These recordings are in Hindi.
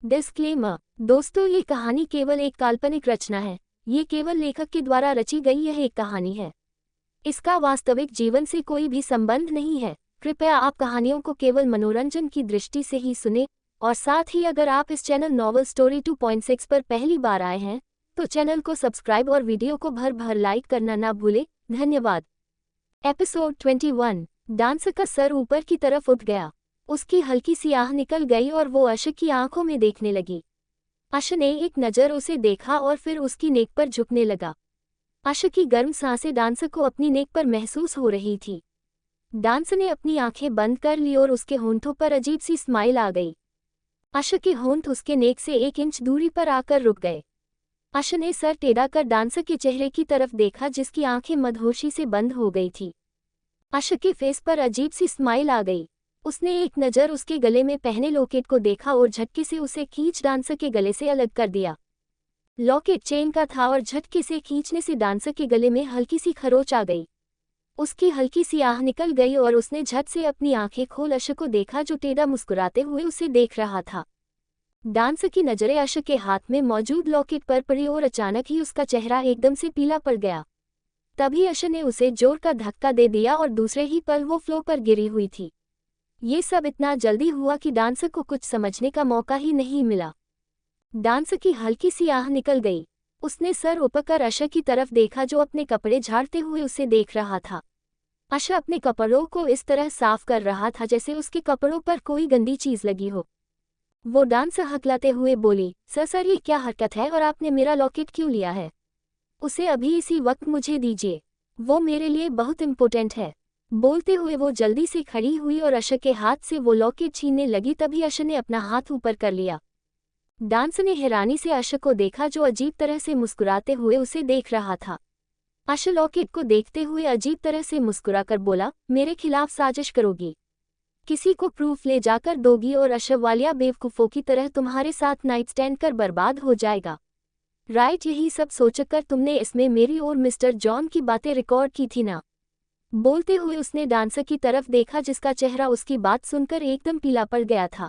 डिस्क्लेमर। दोस्तों, ये कहानी केवल एक काल्पनिक रचना है। ये केवल लेखक के द्वारा रची गई यह एक कहानी है। इसका वास्तविक जीवन से कोई भी संबंध नहीं है। कृपया आप कहानियों को केवल मनोरंजन की दृष्टि से ही सुने, और साथ ही अगर आप इस चैनल नॉवल स्टोरी 2.6 पर पहली बार आए हैं तो चैनल को सब्सक्राइब और वीडियो को भर भर लाइक करना ना भूलें। धन्यवाद। एपिसोड 21। डांस का सर ऊपर की तरफ उठ गया। उसकी हल्की सी आह निकल गई और वो अश की आंखों में देखने लगी। अश ने एक नज़र उसे देखा और फिर उसकी नेक पर झुकने लगा। अश की गर्म सांसें डांस को अपनी नेक पर महसूस हो रही थी। डांस ने अपनी आंखें बंद कर ली और उसके होंठों पर अजीब सी स्माइल आ गई। अश के होंठ उसके नेक से 1 इंच दूरी पर आकर रुक गए। अश ने सर टेढ़ा कर डांस के चेहरे की तरफ देखा, जिसकी आंखें मदहोशी से बंद हो गई थी। अश के फेस पर अजीब सी स्माइल आ गई। उसने एक नज़र उसके गले में पहने लॉकेट को देखा और झटके से उसे खींच डांस के गले से अलग कर दिया। लॉकेट चेन का था और झटके से खींचने से डांस के गले में हल्की सी खरोच आ गई। उसकी हल्की सी आह निकल गई और उसने झट से अपनी आंखें खोल अश को देखा, जो टेढ़ा मुस्कुराते हुए उसे देख रहा था। डांस की नज़रें अश के हाथ में मौजूद लॉकेट पर पड़ी और अचानक ही उसका चेहरा एकदम से पीला पड़ गया। तभी अश ने उसे जोर का धक्का दे दिया और दूसरे ही पल वो फ्लोर पर गिरी हुई थी। ये सब इतना जल्दी हुआ कि डांस को कुछ समझने का मौका ही नहीं मिला। डांस की हल्की सी आह निकल गई। उसने सर ऊपर अश की तरफ देखा, जो अपने कपड़े झाड़ते हुए उसे देख रहा था। अश अपने कपड़ों को इस तरह साफ कर रहा था जैसे उसके कपड़ों पर कोई गंदी चीज लगी हो। वो डांस हकलाते हुए बोली, सर ये क्या हरकत है और आपने मेरा लॉकेट क्यों लिया है? उसे अभी इसी वक्त मुझे दीजिए, वो मेरे लिए बहुत इम्पोर्टेंट है। बोलते हुए वो जल्दी से खड़ी हुई और अश के हाथ से वो लॉकेट छीनने लगी। तभी अश ने अपना हाथ ऊपर कर लिया। डांस ने हैरानी से अश को देखा, जो अजीब तरह से मुस्कुराते हुए उसे देख रहा था। अश लॉकेट को देखते हुए अजीब तरह से मुस्कुराकर बोला, मेरे खिलाफ साजिश करोगी? किसी को प्रूफ ले जाकर दोगी और अश वालिया बेवकूफ़ों की तरह तुम्हारे साथ नाइट स्टैंड कर बर्बाद हो जाएगा। राइट, यही सब सोचकर तुमने इसमें मेरी और मिस्टर जॉन की बातें रिकॉर्ड की थी ना? बोलते हुए उसने डांस की तरफ देखा, जिसका चेहरा उसकी बात सुनकर एकदम पीला पड़ गया था।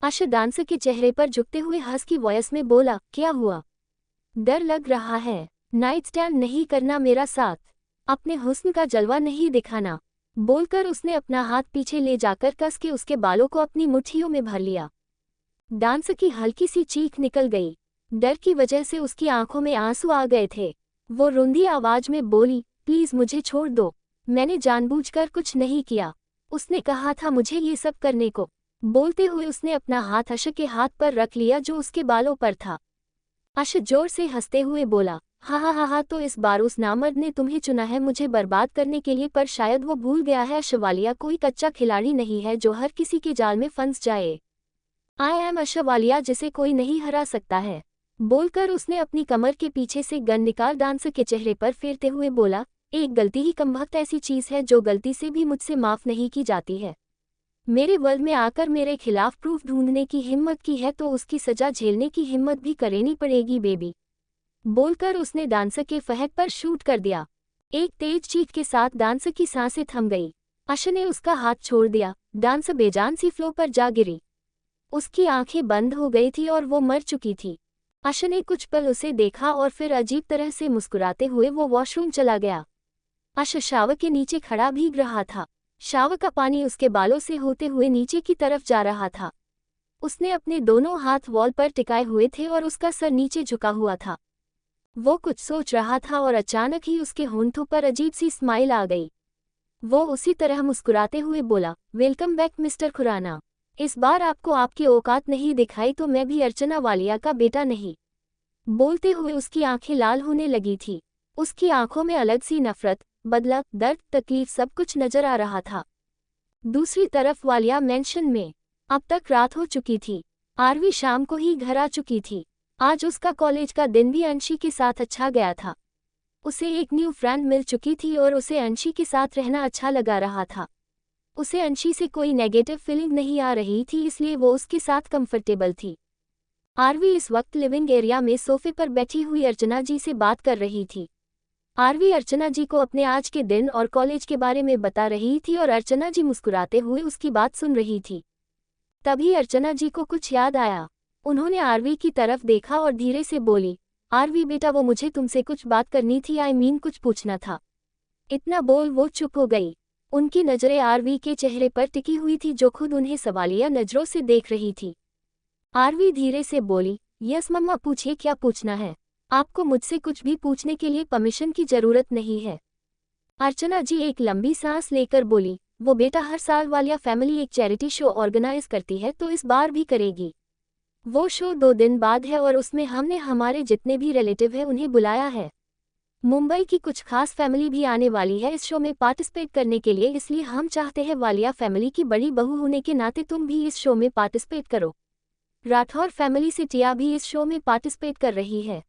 अश डांस के चेहरे पर झुकते हुए हंस की वॉइस में बोला, क्या हुआ? डर लग रहा है? नाइट स्टैंड नहीं करना मेरा साथ, अपने हुस्न का जलवा नहीं दिखाना। बोलकर उसने अपना हाथ पीछे ले जाकर कस के उसके बालों को अपनी मुट्ठियों में भर लिया। डांस की हल्की सी चीख निकल गई। डर की वजह से उसकी आंखों में आंसू आ गए थे। वो रुंधी आवाज में बोली, प्लीज मुझे छोड़ दो, मैंने जानबूझकर कुछ नहीं किया। उसने कहा था मुझे ये सब करने को। बोलते हुए उसने अपना हाथ अश के हाथ पर रख लिया, जो उसके बालों पर था। अश जोर से हंसते हुए बोला, हा, तो इस बार उस नामर्द ने तुम्हें चुना है मुझे बर्बाद करने के लिए, पर शायद वो भूल गया है अश वालिया कोई कच्चा खिलाड़ी नहीं है जो हर किसी के जाल में फंस जाए। आई एम अश वालिया, जिसे कोई नहीं हरा सकता है। बोलकर उसने अपनी कमर के पीछे से गन निकाल डांस के चेहरे पर फेरते हुए बोला, एक गलती ही कमबख्त ऐसी चीज़ है जो गलती से भी मुझसे माफ़ नहीं की जाती है। मेरे वर्ल्ड में आकर मेरे खिलाफ प्रूफ ढूंढने की हिम्मत की है तो उसकी सज़ा झेलने की हिम्मत भी करनी पड़ेगी बेबी। बोलकर उसने डांस के फहद पर शूट कर दिया। एक तेज चीख के साथ डांस की सांसें थम गई। अश ने उसका हाथ छोड़ दिया। डांस बेजान सी फ्लो पर जा गिरी। उसकी आंखें बंद हो गई थी और वो मर चुकी थी। अश ने कुछ पल उसे देखा और फिर अजीब तरह से मुस्कुराते हुए वो वॉशरूम चला गया। अश शावर के नीचे खड़ा भीग रहा था। शावर का पानी उसके बालों से होते हुए नीचे की तरफ जा रहा था। उसने अपने दोनों हाथ वॉल पर टिकाए हुए थे और उसका सर नीचे झुका हुआ था। वो कुछ सोच रहा था और अचानक ही उसके होंठों पर अजीब सी स्माइल आ गई। वो उसी तरह मुस्कुराते हुए बोला, वेलकम बैक मिस्टर खुराना। इस बार आपको आपकी औकात नहीं दिखाई तो मैं भी अर्चना वालिया का बेटा नहीं। बोलते हुए उसकी आंखें लाल होने लगी थी। उसकी आंखों में अलग सी नफरत, बदला, दर्द, तकलीफ सब कुछ नजर आ रहा था। दूसरी तरफ वालिया मेंशन में अब तक रात हो चुकी थी। आरवी शाम को ही घर आ चुकी थी। आज उसका कॉलेज का दिन भी अंशी के साथ अच्छा गया था। उसे एक न्यू फ्रेंड मिल चुकी थी और उसे अंशी के साथ रहना अच्छा लगा रहा था। उसे अंशी से कोई नेगेटिव फीलिंग नहीं आ रही थी, इसलिए वो उसके साथ कंफर्टेबल थी। आरवी इस वक्त लिविंग एरिया में सोफे पर बैठी हुई अर्चना जी से बात कर रही थी। आरवी अर्चना जी को अपने आज के दिन और कॉलेज के बारे में बता रही थी और अर्चना जी मुस्कुराते हुए उसकी बात सुन रही थी। तभी अर्चना जी को कुछ याद आया। उन्होंने आरवी की तरफ देखा और धीरे से बोली, आरवी बेटा वो मुझे तुमसे कुछ बात करनी थी, कुछ पूछना था। इतना बोल वो चुप हो गई। उनकी नजरें आरवी के चेहरे पर टिकी हुई थी जो खुद उन्हें सवालिया नजरों से देख रही थी। आरवी धीरे से बोली, यस मम्मा पूछिए क्या पूछना है। आपको मुझसे कुछ भी पूछने के लिए परमिशन की जरूरत नहीं है। अर्चना जी एक लंबी सांस लेकर बोली, वो बेटा हर साल वालिया फैमिली एक चैरिटी शो ऑर्गेनाइज करती है तो इस बार भी करेगी। वो शो 2 दिन बाद है और उसमें हमने हमारे जितने भी रिलेटिव हैं उन्हें बुलाया है। मुंबई की कुछ खास फैमिली भी आने वाली है इस शो में पार्टिसिपेट करने के लिए, इसलिए हम चाहते हैं वालिया फैमिली की बड़ी बहू होने के नाते तुम भी इस शो में पार्टिसिपेट करो। राठौर फैमिली से टिया भी इस शो में पार्टिसिपेट कर रही है।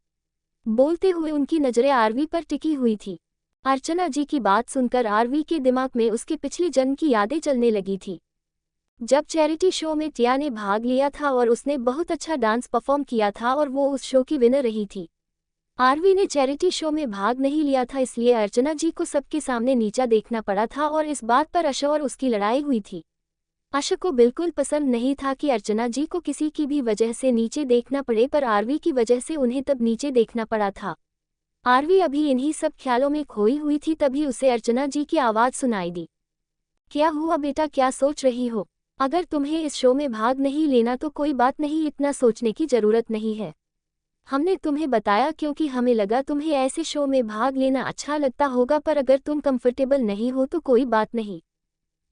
बोलते हुए उनकी नजरें आरवी पर टिकी हुई थी। अर्चना जी की बात सुनकर आरवी के दिमाग में उसके पिछले जन्म की यादें चलने लगी थी। जब चैरिटी शो में टिया ने भाग लिया था और उसने बहुत अच्छा डांस परफॉर्म किया था और वो उस शो की विनर रही थी। आरवी ने चैरिटी शो में भाग नहीं लिया था, इसलिए अर्चना जी को सबके सामने नीचा देखना पड़ा था और इस बात पर आशा और उसकी लड़ाई हुई थी। आशा को बिल्कुल पसंद नहीं था कि अर्चना जी को किसी की भी वजह से नीचे देखना पड़े, पर आरवी की वजह से उन्हें तब नीचे देखना पड़ा था। आरवी अभी इन्हीं सब ख्यालों में खोई हुई थी, तभी उसे अर्चना जी की आवाज़ सुनाई दी। क्या हुआ बेटा, क्या सोच रही हो? अगर तुम्हें इस शो में भाग नहीं लेना तो कोई बात नहीं, इतना सोचने की जरूरत नहीं है। हमने तुम्हें बताया क्योंकि हमें लगा तुम्हें ऐसे शो में भाग लेना अच्छा लगता होगा, पर अगर तुम कंफर्टेबल नहीं हो तो कोई बात नहीं,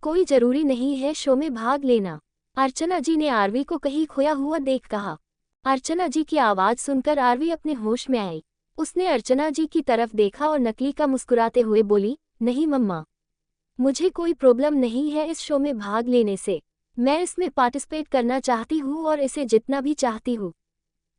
कोई जरूरी नहीं है शो में भाग लेना। अर्चना जी ने आरवी को कहीं खोया हुआ देख कहा। अर्चना जी की आवाज़ सुनकर आरवी अपने होश में आई। उसने अर्चना जी की तरफ देखा और नकली का मुस्कुराते हुए बोली, नहीं मम्मा, मुझे कोई प्रॉब्लम नहीं है इस शो में भाग लेने से। मैं इसमें पार्टिसिपेट करना चाहती हूँ और इसे जितना भी चाहती हूँ।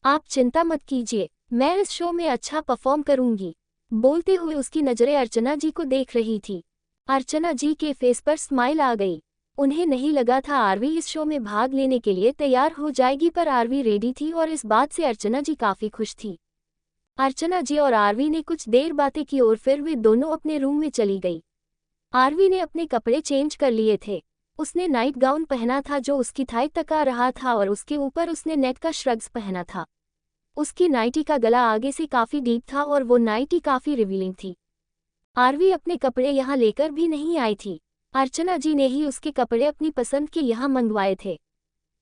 आप चिंता मत कीजिए, मैं इस शो में अच्छा परफॉर्म करूंगी। बोलते हुए उसकी नजरें अर्चना जी को देख रही थी। अर्चना जी के फेस पर स्माइल आ गई। उन्हें नहीं लगा था आरवी इस शो में भाग लेने के लिए तैयार हो जाएगी, पर आरवी रेडी थी और इस बात से अर्चना जी काफी खुश थी। अर्चना जी और आरवी ने कुछ देर बातें की और फिर वे दोनों अपने रूम में चली गई। आरवी ने अपने कपड़े चेंज कर लिए थे। उसने नाइट गाउन पहना था जो उसकी थाई तक आ रहा था और उसके ऊपर उसने नेट का श्रग्स पहना था। उसकी नाइटी का गला आगे से काफी डीप था और वो नाइटी काफी रिवीलिंग थी। आरवी अपने कपड़े यहाँ लेकर भी नहीं आई थी, अर्चना जी ने ही उसके कपड़े अपनी पसंद के यहाँ मंगवाए थे।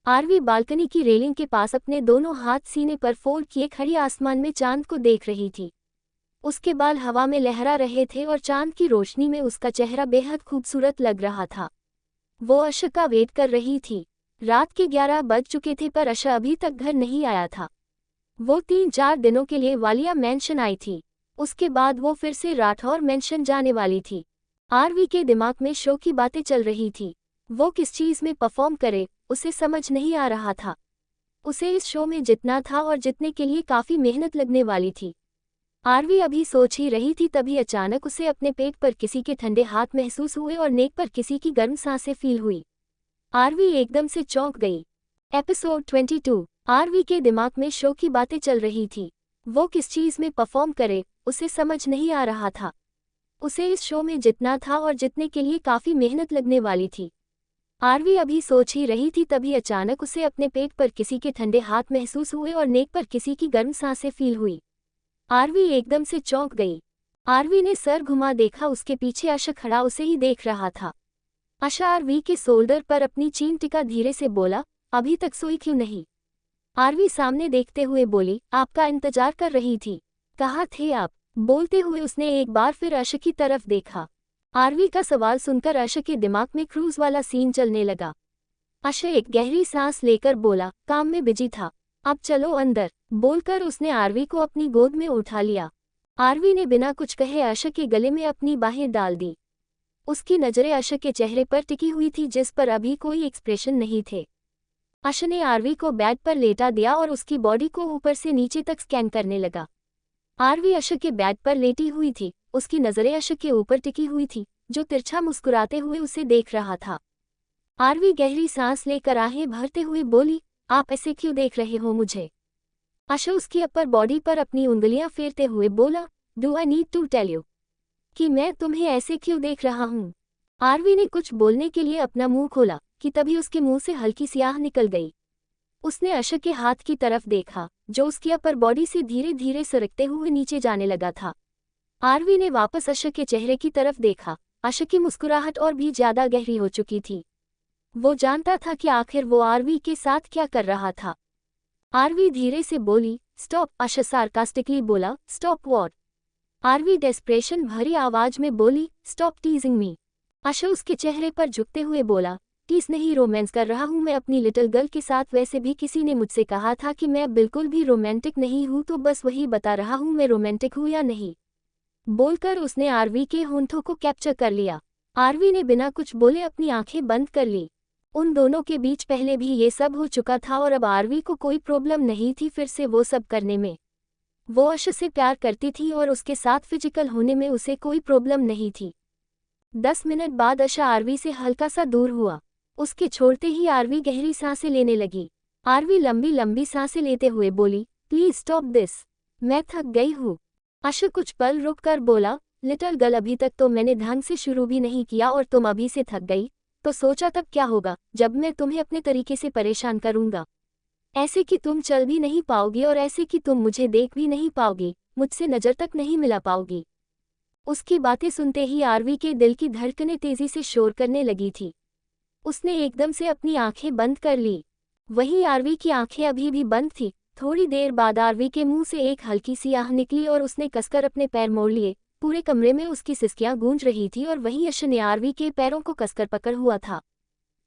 आरवी बालकनी की रेलिंग के पास अपने दोनों हाथ सीने पर फोल्ड किए खड़ी आसमान में चांद को देख रही थी। उसके बाल हवा में लहरा रहे थे और चांद की रोशनी में उसका चेहरा बेहद खूबसूरत लग रहा था। वो अशा का वेट कर रही थी। रात के 11 बज चुके थे पर अशा अभी तक घर नहीं आया था। वो 3-4 दिनों के लिए वालिया मेंशन आई थी। उसके बाद वो फिर से राठौर मेंशन जाने वाली थी। आरवी के दिमाग में शो की बातें चल रही थी। वो किस चीज़ में परफॉर्म करे उसे समझ नहीं आ रहा था। उसे इस शो में जितना था और जितने के लिए काफ़ी मेहनत लगने वाली थी। आरवी अभी सोच ही रही थी तभी अचानक उसे अपने पेट पर किसी के ठंडे हाथ महसूस हुए और नेक पर किसी की गर्म सांसें फील हुई। आरवी एकदम से चौंक गई। एपिसोड 22। आरवी के दिमाग में शो की बातें चल रही थी। वो किस चीज़ में परफॉर्म करे उसे समझ नहीं आ रहा था। उसे इस शो में जितना था और जितने के लिए काफ़ी मेहनत लगने वाली थी। आरवी अभी सोच ही रही थी तभी अचानक उसे अपने पेट पर किसी के ठंडे हाथ महसूस हुए और नेक पर किसी की गर्म सांसें फील हुई। आरवी एकदम से चौंक गई। आरवी ने सर घुमा देखा, उसके पीछे आशा खड़ा उसे ही देख रहा था। आशा आरवी के शोल्डर पर अपनी चीन टिका धीरे से बोला, अभी तक सोई क्यों नहीं? आरवी सामने देखते हुए बोली, आपका इंतजार कर रही थी। कहाँ थे आप? बोलते हुए उसने एक बार फिर आशा की तरफ देखा। आरवी का सवाल सुनकर आशा के दिमाग में क्रूज वाला सीन चलने लगा। आशा एक गहरी सांस लेकर बोला, काम में बिजी था, अब चलो अंदर। बोलकर उसने आरवी को अपनी गोद में उठा लिया। आरवी ने बिना कुछ कहे आशा के गले में अपनी बाहें डाल दी। उसकी नजरें आशा के चेहरे पर टिकी हुई थी जिस पर अभी कोई एक्सप्रेशन नहीं थे। आशा ने आरवी को बेड पर लेटा दिया और उसकी बॉडी को ऊपर से नीचे तक स्कैन करने लगा। आरवी आशा के बेड पर लेटी हुई थी, उसकी नजरें आशा के ऊपर टिकी हुई थी जो तिरछा मुस्कुराते हुए उसे देख रहा था। आरवी गहरी सांस लेकर आहें भरते हुए बोली, आप ऐसे क्यों देख रहे हो मुझे? आशा उसकी अपर बॉडी पर अपनी उंगलियां फेरते हुए बोला, do I need to tell you कि मैं तुम्हें ऐसे क्यों देख रहा हूँ? आरवी ने कुछ बोलने के लिए अपना मुंह खोला कि तभी उसके मुंह से हल्की सी आह निकल गई। उसने अशक के हाथ की तरफ देखा, जो उसकी अपर बॉडी से धीरे धीरे सरकते हुए नीचे जाने लगा था। आरवी ने वापस अशक के चेहरे की तरफ देखा। अशक की मुस्कुराहट और भी ज्यादा गहरी हो चुकी थी। वो जानता था कि आखिर वो आरवी के साथ क्या कर रहा था। आरवी धीरे से बोली, स्टॉप। अशक सार्कास्टिकली बोला, स्टॉप व्हाट? आरवी डेस्परेशन भरी आवाज में बोली, स्टॉप टीजिंग मी। अशक उसके चेहरे पर झुकते हुए बोला, टीज नहीं, रोमांस कर रहा हूँ मैं अपनी लिटिल गर्ल के साथ। वैसे भी किसी ने मुझसे कहा था कि मैं बिल्कुल भी रोमांटिक नहीं हूँ, तो बस वही बता रहा हूँ मैं रोमांटिक हूँ या नहीं। बोलकर उसने आरवी के होंठों को कैप्चर कर लिया। आरवी ने बिना कुछ बोले अपनी आंखें बंद कर ली। उन दोनों के बीच पहले भी ये सब हो चुका था और अब आरवी को कोई प्रॉब्लम नहीं थी फिर से वो सब करने में। वो अश से प्यार करती थी और उसके साथ फिजिकल होने में उसे कोई प्रॉब्लम नहीं थी। 10 मिनट बाद अशा आरवी से हल्का सा दूर हुआ। उसके छोड़ते ही आरवी गहरी सांसें लेने लगी। आरवी लंबी लंबी सांसें लेते हुए बोली, प्लीज स्टॉप दिस, मैं थक गई हूँ। अशा कुछ पल रुक कर बोला, लिटिल गर्ल, अभी तक तो मैंने ढंग से शुरू भी नहीं किया और तुम अभी से थक गई, तो सोचा तब क्या होगा जब मैं तुम्हें अपने तरीके से परेशान करूंगा। ऐसे कि तुम चल भी नहीं पाओगी और ऐसे कि तुम मुझे देख भी नहीं पाओगी, मुझसे नज़र तक नहीं मिला पाओगी। उसकी बातें सुनते ही आरवी के दिल की धड़कनें तेजी से शोर करने लगी थी। उसने एकदम से अपनी आंखें बंद कर ली। वहीं आरवी की आंखें अभी भी बंद थी। थोड़ी देर बाद आरवी के मुंह से एक हल्की सी आह निकली और उसने कसकर अपने पैर मोड़ लिए। पूरे कमरे में उसकी सिसकियां गूंज रही थी और वहीं अश ने आरवी के पैरों को कसकर पकड़ हुआ था,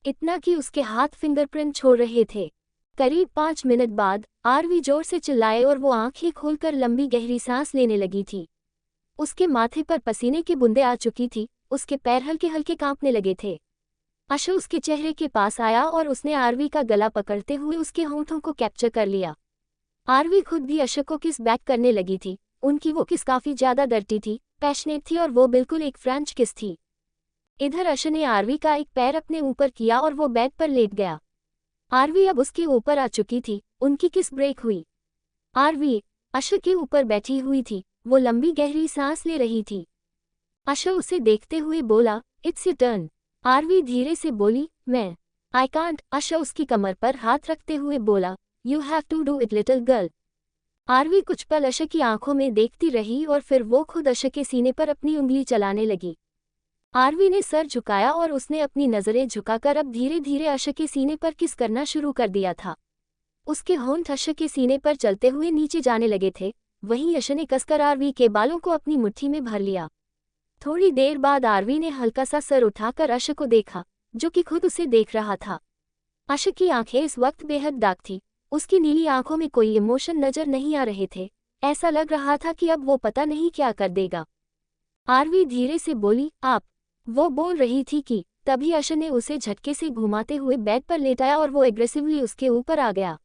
इतना कि उसके हाथ फिंगरप्रिंट छोड़ रहे थे। करीब 5 मिनट बाद आरवी जोर से चिल्लाए और वो आंखें खोलकर लंबी गहरी सांस लेने लगी थी। उसके माथे पर पसीने की बूंदें आ चुकी थी, उसके पैर हल्के हल्के कांपने लगे थे। अश उसके चेहरे के पास आया और उसने आरवी का गला पकड़ते हुए उसके होंठों को कैप्चर कर लिया। आरवी खुद भी अश को किस बैक करने लगी थी। उनकी वो किस काफी ज्यादा डर्टी थी, पैशनेट थी और वो बिल्कुल एक फ्रेंच किस थी। इधर अश ने आरवी का एक पैर अपने ऊपर किया और वो बेड पर लेट गया। आरवी अब उसके ऊपर आ चुकी थी। उनकी किस ब्रेक हुई। आरवी अश के ऊपर बैठी हुई थी। वो लंबी गहरी सांस ले रही थी। अश उसे देखते हुए बोला, इट्स योर टर्न। आरवी धीरे से बोली, मैं आई कांट। अश उसकी कमर पर हाथ रखते हुए बोला, you have to do it little girl. Aarvi कुछ पल अश की आंखों में देखती रही और फिर वो खुद अश के सीने पर अपनी उंगली चलाने लगी। आरवी ने सर झुकाया और उसने अपनी नजरें झुकाकर अब धीरे धीरे अश के सीने पर किस करना शुरू कर दिया था। उसके होंठ अश के सीने पर चलते हुए नीचे जाने लगे थे। वहीं अश ने कसकर आरवी के बालों को अपनी मुट्ठी में भर लिया। थोड़ी देर बाद आरवी ने हल्का सा सर उठाकर अश को देखा, जो कि खुद उसे देख रहा था। अश की आंखें इस वक्त बेहद डार्क थी। उसकी नीली आंखों में कोई इमोशन नजर नहीं आ रहे थे। ऐसा लग रहा था कि अब वो पता नहीं क्या कर देगा। आरवी धीरे से बोली, आप। वो बोल रही थी कि तभी अश ने उसे झटके से घुमाते हुए बेड पर लेटाया और वो एग्रेसिवली उसके ऊपर आ गया।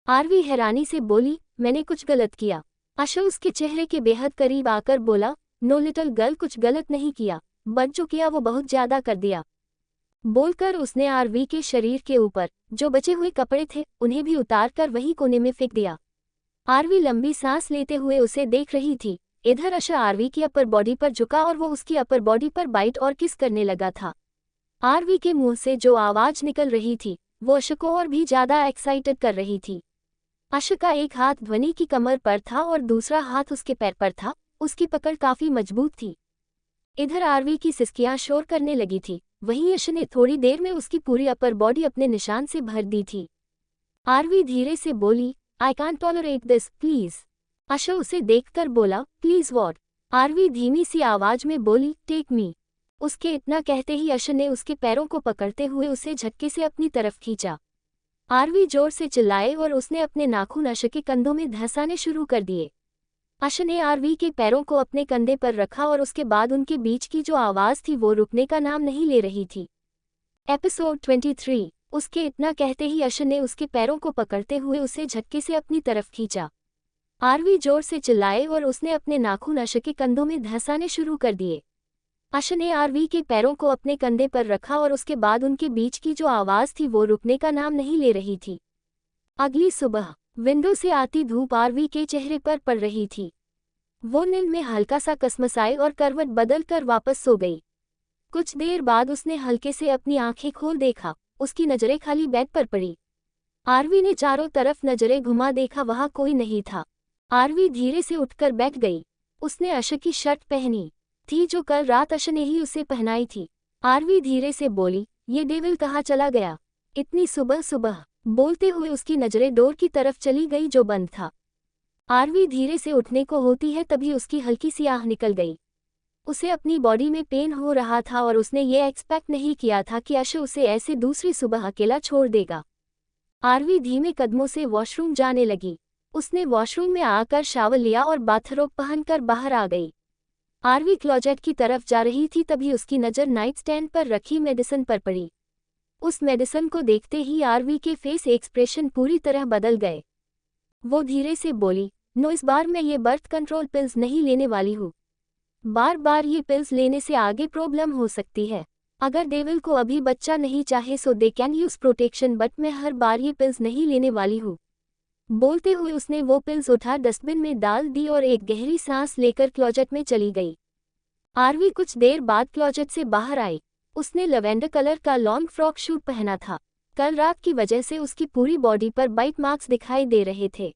आरवी हैरानी से बोली, मैंने कुछ गलत किया? अश उसके चेहरे के बेहद करीब आकर बोला, नो लिटिल गर्ल, कुछ गलत नहीं किया, बट जो किया वो बहुत ज्यादा कर दिया। बोलकर उसने आरवी के शरीर के ऊपर जो बचे हुए कपड़े थे उन्हें भी उतार कर वहीं कोने में फेंक दिया। आरवी लंबी सांस लेते हुए उसे देख रही थी। इधर अश आरवी की अपर बॉडी पर झुका और वो उसकी अपर बॉडी पर बाइट और किस करने लगा था। आरवी के मुंह से जो आवाज निकल रही थी वो अश को और भी ज्यादा एक्साइटेड कर रही थी। अश का एक हाथ ध्वनि की कमर पर था और दूसरा हाथ उसके पैर पर था। उसकी पकड़ काफी मजबूत थी। इधर आरवी की सिसकियां शोर करने लगी थी। वहीं अश ने थोड़ी देर में उसकी पूरी अपर बॉडी अपने निशान से भर दी थी। आरवी धीरे से बोली, I can't tolerate this, please. अश उसे देखकर बोला, प्लीज व्हाट? आरवी धीमी सी आवाज में बोली, टेक मी। उसके इतना कहते ही अश ने उसके पैरों को पकड़ते हुए उसे झटके से अपनी तरफ खींचा। आरवी जोर से चिल्लाए और उसने अपने नाखून अश के कंधों में धंसाने शुरू कर दिए। अश ने आरवी के पैरों को अपने कंधे पर रखा और उसके बाद उनके बीच की जो आवाज थी वो रुकने का नाम नहीं ले रही थी। एपिसोड 23। उसके इतना कहते ही अश ने उसके पैरों को पकड़ते हुए उसे झटके से अपनी तरफ खींचा। आरवी जोर से चिल्लाए और उसने अपने नाखून अश के कंधों में धंसाने शुरू कर दिए। अश ने आरवी के पैरों को अपने कंधे पर रखा और उसके बाद उनके बीच की जो आवाज थी वो रुकने का नाम नहीं ले रही थी। अगली सुबह विंडो से आती धूप आरवी के चेहरे पर पड़ रही थी। वो नींद में हल्का सा कसमसाई और करवट बदल कर वापस सो गई। कुछ देर बाद उसने हल्के से अपनी आंखें खोल देखा। उसकी नजरें खाली बेड पर पड़ी। आरवी ने चारों तरफ नजरें घुमा, देखा वहां कोई नहीं था। आरवी धीरे से उठकर बैठ गई। उसने अश की शर्ट पहनी थी जो कल रात अश ने ही उसे पहनाई थी। आरवी धीरे से बोली, ये डेविल कहाँ चला गया इतनी सुबह सुबह? बोलते हुए उसकी नजरें डोर की तरफ चली गई जो बंद था। आरवी धीरे से उठने को होती है तभी उसकी हल्की सी आह निकल गई। उसे अपनी बॉडी में पेन हो रहा था और उसने ये एक्सपेक्ट नहीं किया था कि अश उसे ऐसे दूसरी सुबह अकेला छोड़ देगा। आरवी धीमे कदमों से वॉशरूम जाने लगी। उसने वॉशरूम में आकर शावर लिया और बाथरोब पहनकर बाहर आ गई। आरवी क्लोजेट की तरफ जा रही थी तभी उसकी नज़र नाइट स्टैंड पर रखी मेडिसिन पर पड़ी। उस मेडिसिन को देखते ही आरवी के फेस एक्सप्रेशन पूरी तरह बदल गए। वो धीरे से बोली, नो, इस बार मैं ये बर्थ कंट्रोल पिल्स नहीं लेने वाली हूँ। बार बार ये पिल्स लेने से आगे प्रॉब्लम हो सकती है। अगर डेविल को अभी बच्चा नहीं चाहे so they can use protection, but मैं हर बार ये पिल्स नहीं लेने वाली हूँ। बोलते हुए उसने वो पिल्स उठा डस्टबिन में डाल दी और एक गहरी सांस लेकर क्लोजेट में चली गई। आरवी कुछ देर बाद क्लोजेट से बाहर आई। उसने लवेंडर कलर का लॉन्ग फ्रॉक सूट पहना था। कल रात की वजह से उसकी पूरी बॉडी पर बाइट मार्क्स दिखाई दे रहे थे,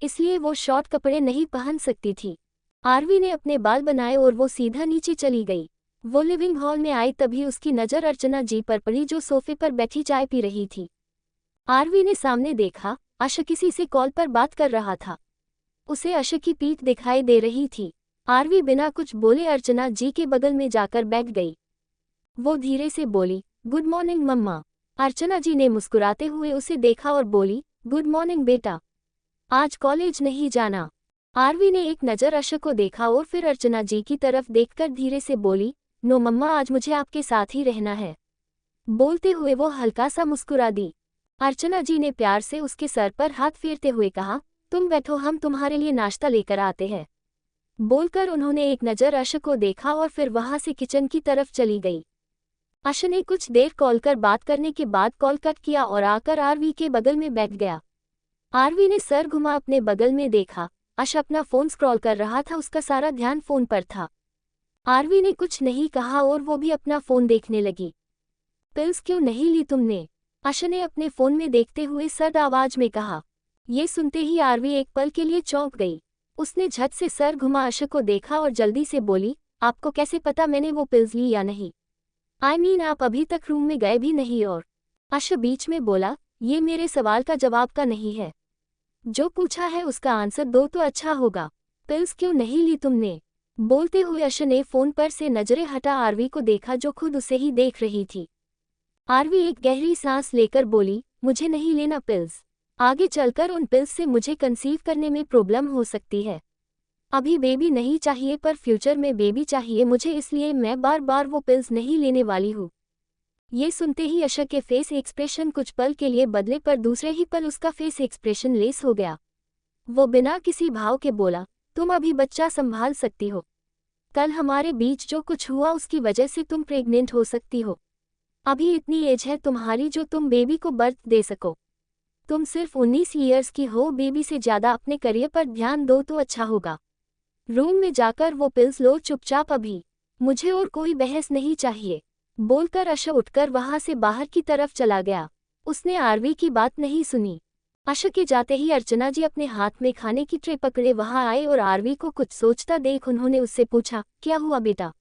इसलिए वो शॉर्ट कपड़े नहीं पहन सकती थी। आरवी ने अपने बाल बनाए और वो सीधा नीचे चली गई। वो लिविंग हॉल में आई तभी उसकी नज़र अर्चना जी पर पड़ी जो सोफे पर बैठी चाय पी रही थी। आरवी ने सामने देखा, अश किसी से कॉल पर बात कर रहा था। उसे अश की पीठ दिखाई दे रही थी। आरवी बिना कुछ बोले अर्चना जी के बगल में जाकर बैठ गई। वो धीरे से बोली, गुड मॉर्निंग मम्मा। अर्चना जी ने मुस्कुराते हुए उसे देखा और बोली, गुड मॉर्निंग बेटा, आज कॉलेज नहीं जाना? आरवी ने एक नज़र अश को देखा और फिर अर्चना जी की तरफ देखकर धीरे से बोली, नो मम्मा, आज मुझे आपके साथ ही रहना है। बोलते हुए वो हल्का सा मुस्कुरा दी। अर्चना जी ने प्यार से उसके सर पर हाथ फेरते हुए कहा, तुम बैठो, हम तुम्हारे लिए नाश्ता लेकर आते हैं। बोलकर उन्होंने एक नज़र अश को देखा और फिर वहां से किचन की तरफ चली गई। अश ने कुछ देर कॉल कर बात करने के बाद कॉल कट किया और आकर आरवी के बगल में बैठ गया। आरवी ने सर घुमा अपने बगल में देखा। अश अपना फोन स्क्रॉल कर रहा था, उसका सारा ध्यान फोन पर था। आरवी ने कुछ नहीं कहा और वो भी अपना फोन देखने लगी। पिल्स क्यों नहीं ली तुमने? अश ने अपने फोन में देखते हुए सर्द आवाज में कहा। ये सुनते ही आरवी एक पल के लिए चौंक गई। उसने झट से सर घुमा अश को देखा और जल्दी से बोली, आपको कैसे पता मैंने वो पिल्स ली या नहीं? आई मीन आप अभी तक रूम में गए भी नहीं? और अश बीच में बोला, ये मेरे सवाल का जवाब का नहीं है। जो पूछा है उसका आंसर दो तो अच्छा होगा। पिल्स क्यों नहीं ली तुमने? बोलते हुए अश ने फोन पर से नजरें हटा आरवी को देखा जो खुद उसे ही देख रही थी। आरवी एक गहरी सांस लेकर बोली, मुझे नहीं लेना पिल्स। आगे चलकर उन पिल्स से मुझे कंसीव करने में प्रॉब्लम हो सकती है। अभी बेबी नहीं चाहिए पर फ्यूचर में बेबी चाहिए मुझे, इसलिए मैं बार बार वो पिल्स नहीं लेने वाली हूँ। ये सुनते ही अश के फेस एक्सप्रेशन कुछ पल के लिए बदले पर दूसरे ही पल उसका फेस एक्सप्रेशन लेस हो गया। वो बिना किसी भाव के बोला, तुम अभी बच्चा संभाल सकती हो। कल हमारे बीच जो कुछ हुआ उसकी वजह से तुम प्रेग्नेंट हो सकती हो। अभी इतनी एज है तुम्हारी जो तुम बेबी को बर्थ दे सको। तुम सिर्फ 19 ईयर्स की हो, बेबी से ज़्यादा अपने करियर पर ध्यान दो तो अच्छा होगा। रूम में जाकर वो पिल्स लो चुपचाप अभी, मुझे और कोई बहस नहीं चाहिए। बोलकर अश उठकर वहां से बाहर की तरफ चला गया। उसने आरवी की बात नहीं सुनी। अश के जाते ही अर्चना जी अपने हाथ में खाने की ट्रे पकड़े वहां आए और आरवी को कुछ सोचता देख उन्होंने उससे पूछा, क्या हुआ बेटा,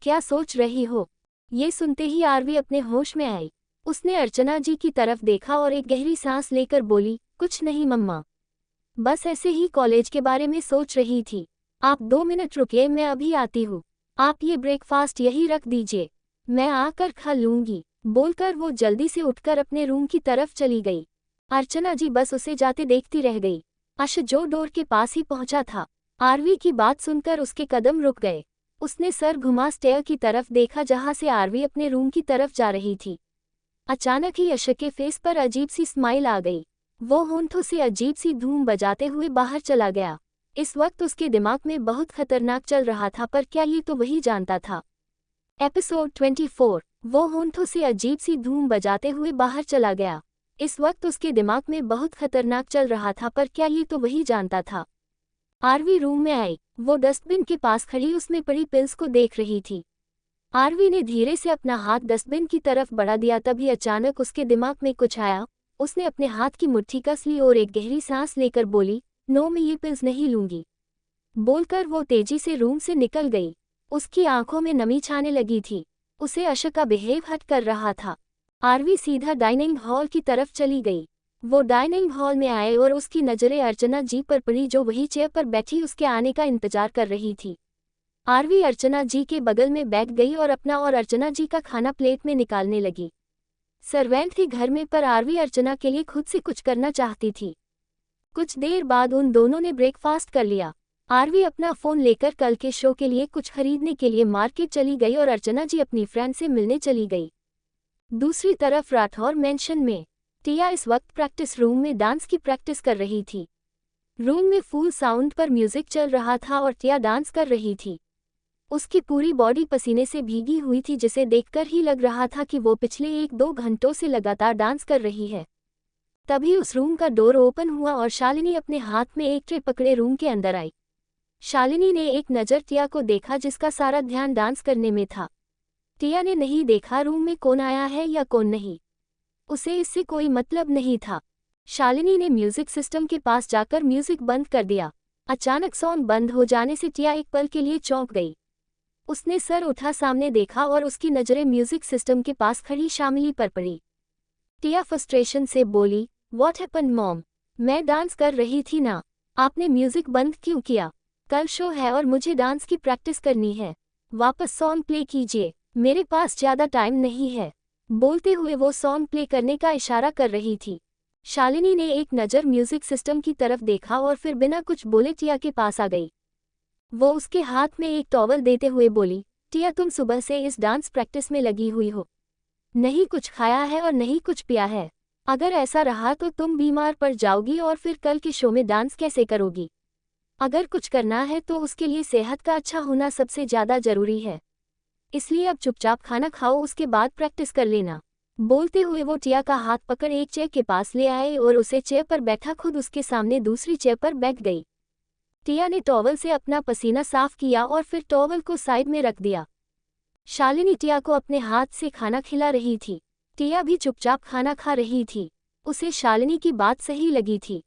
क्या सोच रही हो? ये सुनते ही आरवी अपने होश में आई। उसने अर्चना जी की तरफ देखा और एक गहरी सांस लेकर बोली, कुछ नहीं मम्मा, बस ऐसे ही कॉलेज के बारे में सोच रही थी। आप 2 मिनट रुकिए, मैं अभी आती हूँ। आप ये ब्रेकफास्ट यही रख दीजिए, मैं आकर खा लूंगी। बोलकर वो जल्दी से उठकर अपने रूम की तरफ चली गई। अर्चना जी बस उसे जाते देखती रह गई। अश जो डोर के पास ही पहुंचा था, आरवी की बात सुनकर उसके कदम रुक गए। उसने सर घुमा स्टेयर की तरफ देखा जहां से आरवी अपने रूम की तरफ जा रही थी। अचानक ही अश के फेस पर अजीब सी स्माइल आ गई। वो होंठों से अजीब सी धूम बजाते हुए बाहर चला गया। इस वक्त उसके दिमाग में बहुत खतरनाक चल रहा था, पर क्या ये तो वही जानता था। एपिसोड 24। वो होंठों से अजीब सी धूम बजाते हुए बाहर चला गया। इस वक्त उसके दिमाग में बहुत खतरनाक चल रहा था, पर क्या ये तो वही जानता था। आरवी रूम में आई। वो डस्टबिन के पास खड़ी उसमें पड़ी पिल्स को देख रही थी। आरवी ने धीरे से अपना हाथ डस्टबिन की तरफ बढ़ा दिया, तभी अचानक उसके दिमाग में कुछ आया। उसने अपने हाथ की मुट्ठी कस ली और एक गहरी सांस लेकर बोली, नो मैं ये पिल्स नहीं लूंगी। बोलकर वो तेजी से रूम से निकल गई। उसकी आंखों में नमी छाने लगी थी। उसे अशक का बिहेव हट कर रहा था। आरवी सीधा डाइनिंग हॉल की तरफ चली गई। वो डाइनिंग हॉल में आए और उसकी नज़रें अर्चना जी पर पड़ी, जो वही चेयर पर बैठी उसके आने का इंतजार कर रही थी। आरवी अर्चना जी के बगल में बैठ गई और अपना और अर्चना जी का खाना प्लेट में निकालने लगी। सर्वेंट थी घर में, पर आरवी अर्चना के लिए खुद से कुछ करना चाहती थी। कुछ देर बाद उन दोनों ने ब्रेकफास्ट कर लिया। आरवी अपना फ़ोन लेकर कल के शो के लिए कुछ खरीदने के लिए मार्केट चली गई और अर्चना जी अपनी फ्रेंड से मिलने चली गई। दूसरी तरफ राठौर मेंशन में टिया इस वक्त प्रैक्टिस रूम में डांस की प्रैक्टिस कर रही थी। रूम में फुल साउंड पर म्यूजिक चल रहा था और टिया डांस कर रही थी। उसकी पूरी बॉडी पसीने से भीगी हुई थी, जिसे देखकर ही लग रहा था कि वो पिछले 1-2 घंटों से लगातार डांस कर रही है। तभी उस रूम का डोर ओपन हुआ और शालिनी अपने हाथ में एक ट्रे पकड़े रूम के अंदर आई। शालिनी ने एक नज़र टिया को देखा, जिसका सारा ध्यान डांस करने में था। टिया ने नहीं देखा रूम में कौन आया है या कौन नहीं, उसे इससे कोई मतलब नहीं था। शालिनी ने म्यूजिक सिस्टम के पास जाकर म्यूजिक बंद कर दिया। अचानक सॉन्ग बंद हो जाने से टिया एक पल के लिए चौंक गई। उसने सर उठा सामने देखा और उसकी नज़रें म्यूजिक सिस्टम के पास खड़ी शामिली पर पड़ी। टिया फ्रस्ट्रेशन से बोली, व्हाट हैपेंड मॉम? मैं डांस कर रही थी ना, आपने म्यूजिक बंद क्यों किया? कल शो है और मुझे डांस की प्रैक्टिस करनी है। वापस सॉन्ग प्ले कीजिए, मेरे पास ज़्यादा टाइम नहीं है। बोलते हुए वो सॉन्ग प्ले करने का इशारा कर रही थी। शालिनी ने एक नज़र म्यूजिक सिस्टम की तरफ देखा और फिर बिना कुछ बोले टिया के पास आ गई। वो उसके हाथ में एक टॉवल देते हुए बोली, टिया तुम सुबह से इस डांस प्रैक्टिस में लगी हुई हो, नहीं कुछ खाया है और नहीं कुछ पिया है। अगर ऐसा रहा तो तुम बीमार पड़ जाओगी और फिर कल के शो में डांस कैसे करोगी? अगर कुछ करना है तो उसके लिए सेहत का अच्छा होना सबसे ज़्यादा ज़रूरी है। इसलिए अब चुपचाप खाना खाओ, उसके बाद प्रैक्टिस कर लेना। बोलते हुए वो टिया का हाथ पकड़ एक चेयर के पास ले आए और उसे चेयर पर बैठा खुद उसके सामने दूसरी चेयर पर बैठ गई। टिया ने टॉवल से अपना पसीना साफ किया और फिर टॉवल को साइड में रख दिया। शालिनी टिया को अपने हाथ से खाना खिला रही थी। टिया भी चुपचाप खाना खा रही थी। उसे शालिनी की बात सही लगी थी।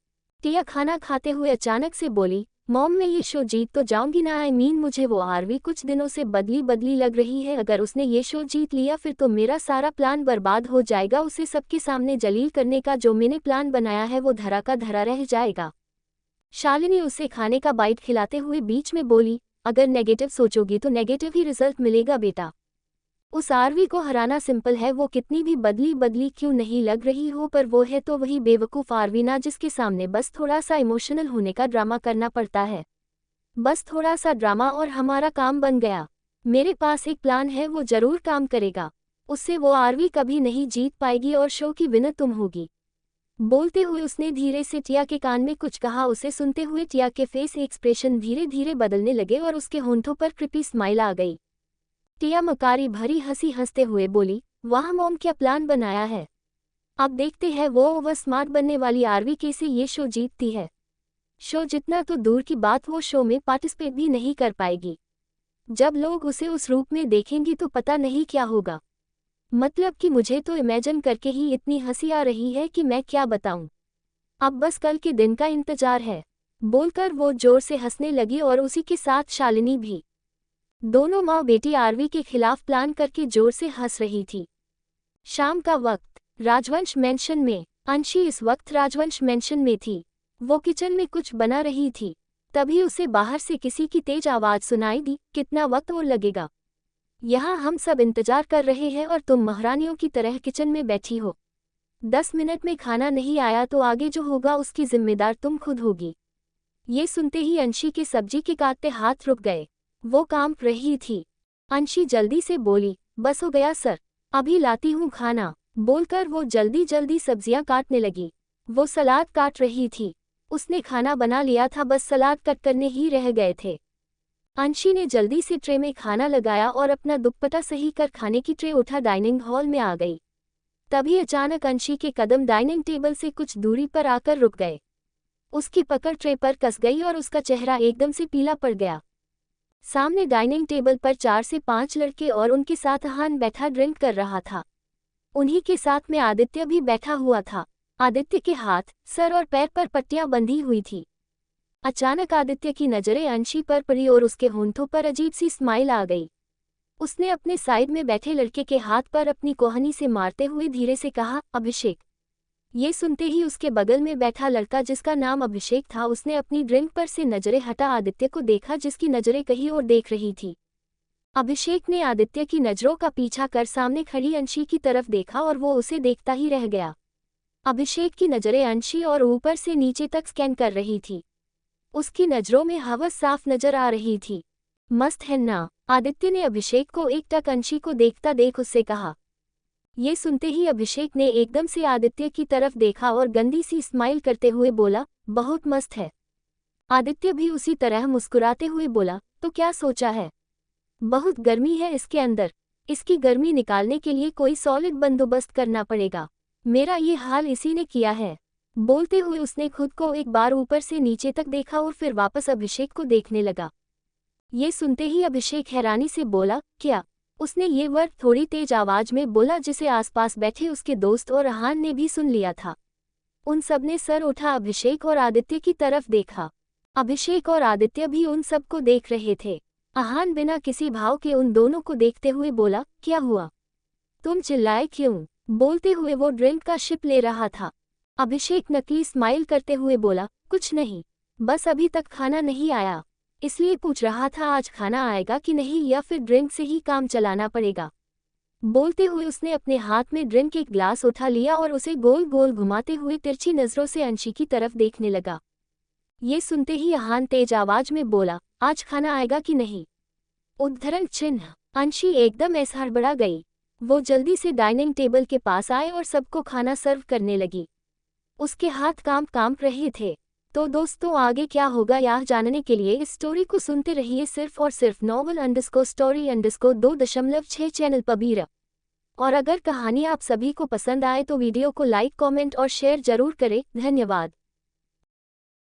टिया खाना खाते हुए अचानक से बोली, मॉम मैं ये शो जीत तो जाऊंगी ना? मुझे वो आरवी कुछ दिनों से बदली बदली लग रही है। अगर उसने ये शो जीत लिया फिर तो मेरा सारा प्लान बर्बाद हो जाएगा। उसे सबके सामने जलील करने का जो मैंने प्लान बनाया है वो धरा का धरा रह जाएगा। शालिनी उसे खाने का बाइट खिलाते हुए बीच में बोली, अगर नेगेटिव सोचोगी तो नेगेटिव ही रिजल्ट मिलेगा बेटा। उस आरवी को हराना सिंपल है, वो कितनी भी बदली बदली क्यों नहीं लग रही हो, पर वो है तो वही बेवकूफ़ आरवी ना, जिसके सामने बस थोड़ा सा इमोशनल होने का ड्रामा करना पड़ता है। बस थोड़ा सा ड्रामा और हमारा काम बन गया। मेरे पास एक प्लान है, वो ज़रूर काम करेगा। उससे वो आरवी कभी नहीं जीत पाएगी और शो की विनर तुम होगी। बोलते हुए उसने धीरे से टिया के कान में कुछ कहा। उसे सुनते हुए टिया के फेस एक्सप्रेशन धीरे धीरे बदलने लगे और उसके होंठों पर क्रिपी स्माइल आ गई। टिया मकारी भरी हंसी हंसते हुए बोली, वाह मॉम क्या प्लान बनाया है। अब देखते हैं वो ओवर स्मार्ट बनने वाली आरवी कैसे ये शो जीतती है। शो जितना तो दूर की बात, वो शो में पार्टिसिपेट भी नहीं कर पाएगी। जब लोग उसे उस रूप में देखेंगे तो पता नहीं क्या होगा। मतलब कि मुझे तो इमेजिन करके ही इतनी हंसी आ रही है कि मैं क्या बताऊं। अब बस कल के दिन का इंतजार है। बोलकर वो जोर से हंसने लगी और उसी के साथ शालिनी भी। दोनों माँ बेटी आरवी के खिलाफ प्लान करके जोर से हंस रही थी। शाम का वक्त, राजवंश मेंशन में। अंशी इस वक्त राजवंश मेंशन में थी। वो किचन में कुछ बना रही थी। तभी उसे बाहर से किसी की तेज आवाज़ सुनाई दी, कितना वक्त और लगेगा? यहाँ हम सब इंतजार कर रहे हैं और तुम महारानियों की तरह किचन में बैठी हो। 10 मिनट में खाना नहीं आया तो आगे जो होगा उसकी जिम्मेदार तुम खुद होगी। ये सुनते ही अंशी के सब्जी के काटते हाथ रुक गए। वो कांप रही थी। अंशी जल्दी से बोली, बस हो गया सर, अभी लाती हूँ खाना। बोलकर वो जल्दी जल्दी सब्जियां काटने लगी। वो सलाद काट रही थी। उसने खाना बना लिया था, बस सलाद कट करने ही रह गए थे। अंशी ने जल्दी से ट्रे में खाना लगाया और अपना दुपट्टा सही कर खाने की ट्रे उठा डाइनिंग हॉल में आ गई। तभी अचानक अंशी के कदम डाइनिंग टेबल से कुछ दूरी पर आकर रुक गए। उसकी पकड़ ट्रे पर कस गई और उसका चेहरा एकदम से पीला पड़ गया। सामने डाइनिंग टेबल पर 4 से 5 लड़के और उनके साथ अहान बैठा ड्रिंक कर रहा था। उन्हीं के साथ में आदित्य भी बैठा हुआ था। आदित्य के हाथ, सर और पैर पर पट्टियां बंधी हुई थी। अचानक आदित्य की नजरें अंशी पर पड़ी और उसके होंठों पर अजीब सी स्माइल आ गई। उसने अपने साइड में बैठे लड़के के हाथ पर अपनी कोहनी से मारते हुए धीरे से कहा, अभिषेक। ये सुनते ही उसके बगल में बैठा लड़का जिसका नाम अभिषेक था, उसने अपनी ड्रिंक पर से नजरें हटा आदित्य को देखा जिसकी नजरें कहीं और देख रही थी। अभिषेक ने आदित्य की नजरों का पीछा कर सामने खड़ी अंशी की तरफ देखा और वो उसे देखता ही रह गया। अभिषेक की नजरें अंशी और ऊपर से नीचे तक स्कैन कर रही थी। उसकी नजरों में हवस साफ नजर आ रही थी। मस्त है ना? आदित्य ने अभिषेक को एकटक अंशी को देखता देख उससे कहा। ये सुनते ही अभिषेक ने एकदम से आदित्य की तरफ देखा और गंदी सी स्माइल करते हुए बोला, बहुत मस्त है। आदित्य भी उसी तरह मुस्कुराते हुए बोला, तो क्या सोचा है? बहुत गर्मी है इसके अंदर। इसकी गर्मी निकालने के लिए कोई सॉलिड बंदोबस्त करना पड़ेगा। मेरा ये हाल इसी ने किया है। बोलते हुए उसने खुद को एक बार ऊपर से नीचे तक देखा और फिर वापस अभिषेक को देखने लगा। ये सुनते ही अभिषेक हैरानी से बोला, क्या? उसने ये वर्ड थोड़ी तेज आवाज में बोला जिसे आसपास बैठे उसके दोस्त और अहान ने भी सुन लिया था। उन सब ने सर उठा अभिषेक और आदित्य की तरफ देखा। अभिषेक और आदित्य भी उन सब को देख रहे थे। अहान बिना किसी भाव के उन दोनों को देखते हुए बोला, क्या हुआ? तुम चिल्लाए क्यों? बोलते हुए वो ड्रिंक का शिप ले रहा था। अभिषेक नकली स्माइल करते हुए बोला, कुछ नहीं, बस अभी तक खाना नहीं आया, इसलिए पूछ रहा था आज खाना आएगा कि नहीं या फिर ड्रिंक से ही काम चलाना पड़ेगा। बोलते हुए उसने अपने हाथ में ड्रिंक एक ग्लास उठा लिया और उसे गोल गोल घुमाते हुए तिरछी नजरों से अंशी की तरफ देखने लगा। ये सुनते ही अहान तेज आवाज में बोला, आज खाना आएगा कि नहीं? उद्धरण चिन्ह। अंशी एकदम ऐसा हड़बड़ा गई। वो जल्दी से डाइनिंग टेबल के पास आए और सबको खाना सर्व करने लगी। उसके हाथ कांप रहे थे। तो दोस्तों, आगे क्या होगा यह जानने के लिए इस स्टोरी को सुनते रहिए सिर्फ और सिर्फ novel_story_2.6 चैनल पर। और अगर कहानी आप सभी को पसंद आए तो वीडियो को लाइक, कमेंट और शेयर जरूर करें। धन्यवाद।